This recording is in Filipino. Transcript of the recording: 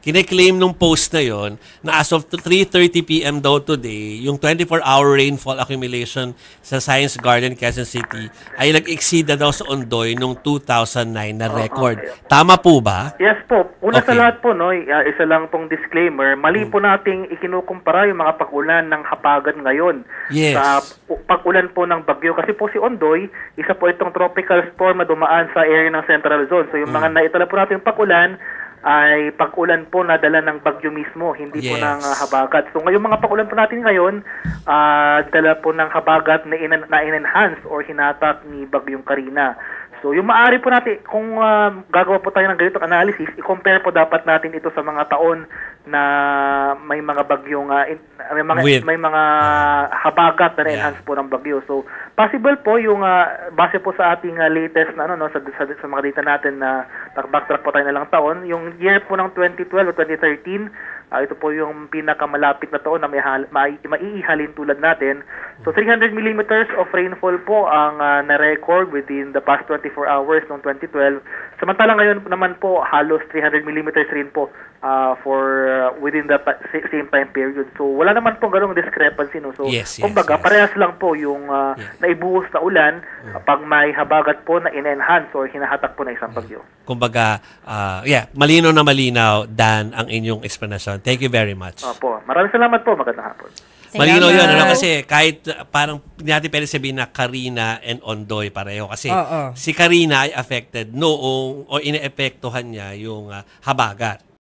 kine-claim nung post na yon na as of 3:30 p.m. daw today, yung 24-hour rainfall accumulation sa Science Garden, Quezon City ay nag-exceed na daw sa Ondoy nung 2009 na record. Tama po ba? Yes po. Una sa lahat po, no, isa lang pong disclaimer, mali po nating ikinukumpara yung mga pag-ulan ng Habagat ngayon sa pag-ulan po ng bagyo. Kasi po si Ondoy, isa po itong tropical storm na dumaan sa area ng Central Zone. So yung mga naitala po natin pag-ulan, ay pag-ulan po na dala ng bagyo mismo, hindi po ng habagat. So ngayong mga pag-ulan po natin ngayon, dala po ng habagat na in-enhance or hinatak ni Bagyong Karina. So yung maaari po natin, kung gagawa po tayo ng ganitong analysis, i-compare po dapat natin ito sa mga taon na may mga bagyong, may mga habagat na enhance po ng bagyo. So possible po yung base po sa ating latest na sa mga data natin na backtrack po tayo na lang taon, yung year po ng 2012 o 2013, ito po yung pinakamalapit na taon na maiihalin tulad natin. So 300 millimeters of rainfall po ang na-record within the past 24 hours noong 2012. Samantalang ngayon naman po halos 300 millimeters rin po for within the same time period. So wala naman po ganung discrepancy, no. So kumbaga parehas lang po yung naibuhos na ulan pag may habagat po na in-enhance or hinahatak po na isang bagyo. Kumbaga malinaw na malinaw, Dan, ang inyong explanation. Thank you very much. Opo. Maraming salamat po. Magandang hapon. Malinaw yun, kasi kahit parang natin pwede sabihin na Karina and Ondoy pareho. Kasi si Karina ay affected noong o ine-epektuhan niya yung habagat.